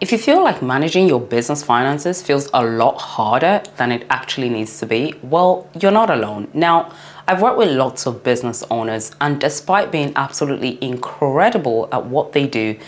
If you feel like managing your business finances feels a lot harder than it actually needs to be, well, you're not alone. Now, I've worked with lots of business owners, and despite being absolutely incredible at what they do,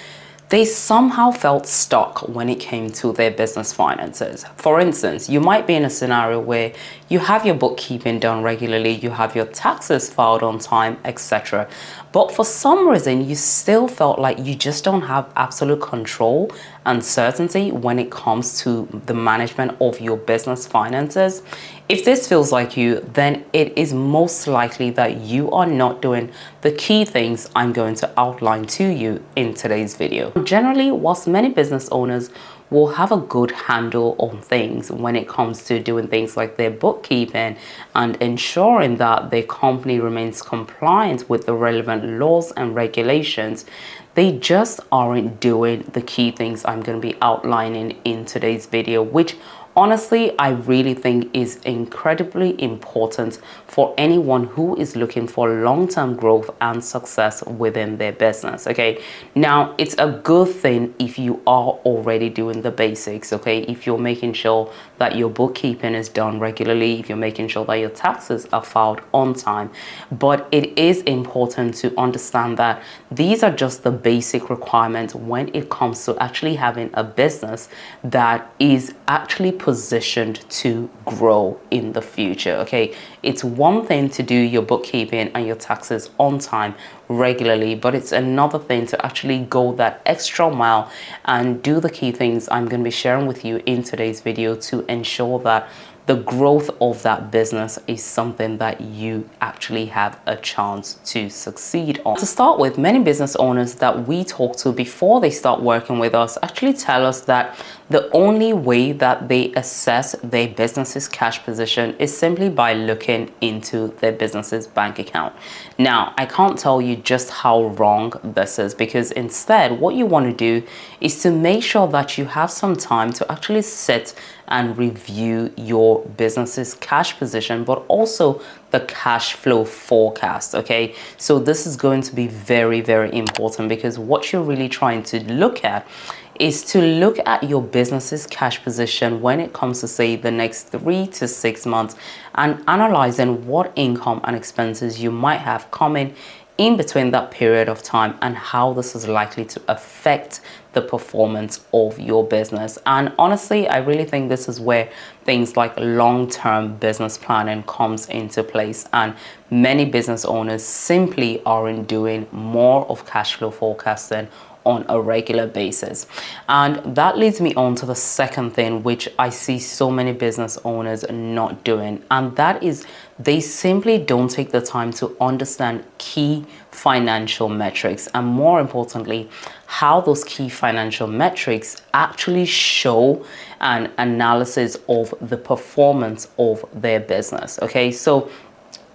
they somehow felt stuck when it came to their business finances. For instance, you might be in a scenario where you have your bookkeeping done regularly, you have your taxes filed on time, etc. But for some reason, you still felt like you just don't have absolute control and certainty when it comes to the management of your business finances. If this feels like you, then it is most likely that you are not doing the key things I'm going to outline to you in today's video. Generally, whilst many business owners will have a good handle on things when it comes to doing things like their bookkeeping and ensuring that their company remains compliant with the relevant laws and regulations, they just aren't doing the key things I'm going to be outlining in today's video, which honestly, I really think is incredibly important for anyone who is looking for long-term growth and success within their business. Okay, now it's a good thing if you are already doing the basics. Okay, if you're making sure that your bookkeeping is done regularly, if you're making sure that your taxes are filed on time, but it is important to understand that these are just the basic requirements when it comes to actually having a business that is actually positioned to grow in the future. Okay, it's one thing to do your bookkeeping and your taxes on time regularly, but it's another thing to actually go that extra mile and do the key things I'm going to be sharing with you in today's video to ensure that the growth of that business is something that you actually have a chance to succeed on. To start with, many business owners that we talk to before they start working with us actually tell us that the only way that they assess their business's cash position is simply by looking into their business's bank account. Now, I can't tell you just how wrong this is, because instead what you want to do is to make sure that you have some time to actually sit and review your business's cash position, but also the cash flow forecast. Okay, so this is going to be very, very important, because what you're really trying to look at is to look at your business's cash position when it comes to, say, the next 3 to 6 months, and analyzing what income and expenses you might have coming in between that period of time and how this is likely to affect the performance of your business. And honestly, I really think this is where things like long-term business planning comes into place, and many business owners simply aren't doing more of cash flow forecasting on a regular basis. And that leads me on to the second thing, which I see so many business owners not doing, and that is they simply don't take the time to understand key financial metrics, and more importantly, how those key financial metrics actually show an analysis of the performance of their business. Okay, so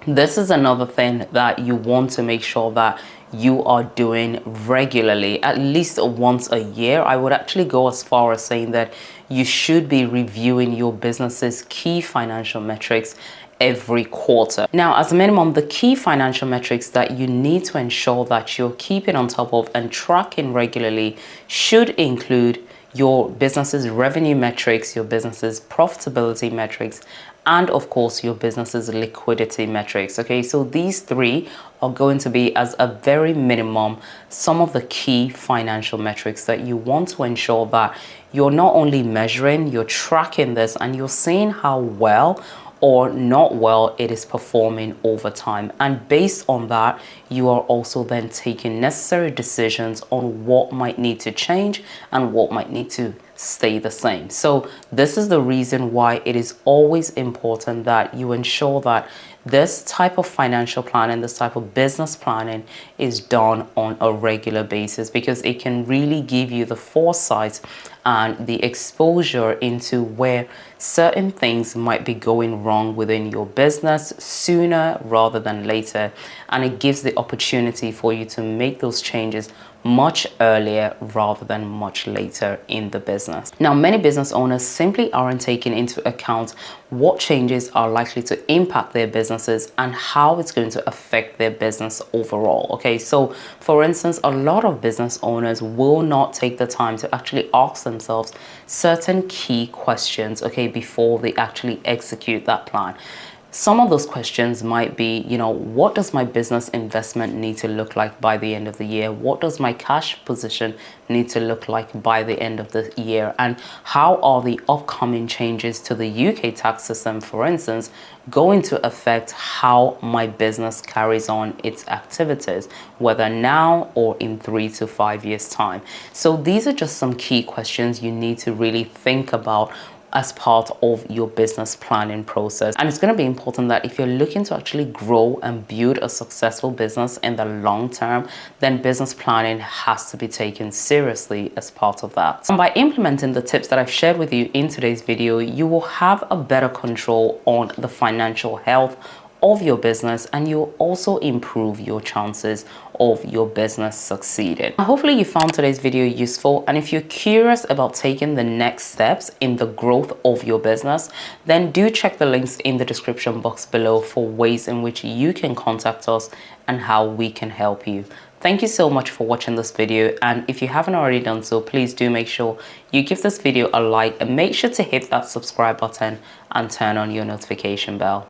this is another thing that you want to make sure that you are doing regularly, at least once a year. I would actually go as far as saying that you should be reviewing your business's key financial metrics every quarter. Now, as a minimum, the key financial metrics that you need to ensure that you're keeping on top of and tracking regularly should include your business's revenue metrics, your business's profitability metrics, and of course your business's liquidity metrics. Okay, so these three are going to be, as a very minimum, some of the key financial metrics that you want to ensure that you're not only measuring, you're tracking this, and you're seeing how well or not well it is performing over time. And based on that, you are also then taking necessary decisions on what might need to change and what might need to stay the same. So this is the reason why it is always important that you ensure that this type of financial planning, this type of business planning is done on a regular basis, because it can really give you the foresight and the exposure into where certain things might be going wrong within your business sooner rather than later. And it gives the opportunity for you to make those changes much earlier rather than much later in the business. Now, many business owners simply aren't taking into account what changes are likely to impact their businesses and how it's going to affect their business overall. Okay, so for instance, a lot of business owners will not take the time to actually ask themselves certain key questions, okay, before they actually execute that plan. Some of those questions might be, what does my business investment need to look like by the end of the year? What does my cash position need to look like by the end of the year? And how are the upcoming changes to the UK tax system, for instance, going to affect how my business carries on its activities, whether now or in 3 to 5 years' time? So these are just some key questions you need to really think about as part of your business planning process. And it's going to be important that if you're looking to actually grow and build a successful business in the long term, then business planning has to be taken seriously as part of that. And by implementing the tips that I've shared with you in today's video, you will have a better control on the financial health of your business, and you'll also improve your chances of your business succeeding. Hopefully you found today's video useful, and if you're curious about taking the next steps in the growth of your business, then do check the links in the description box below for ways in which you can contact us and how we can help you. Thank you so much for watching this video, and if you haven't already done so, please do make sure you give this video a like and make sure to hit that subscribe button and turn on your notification bell.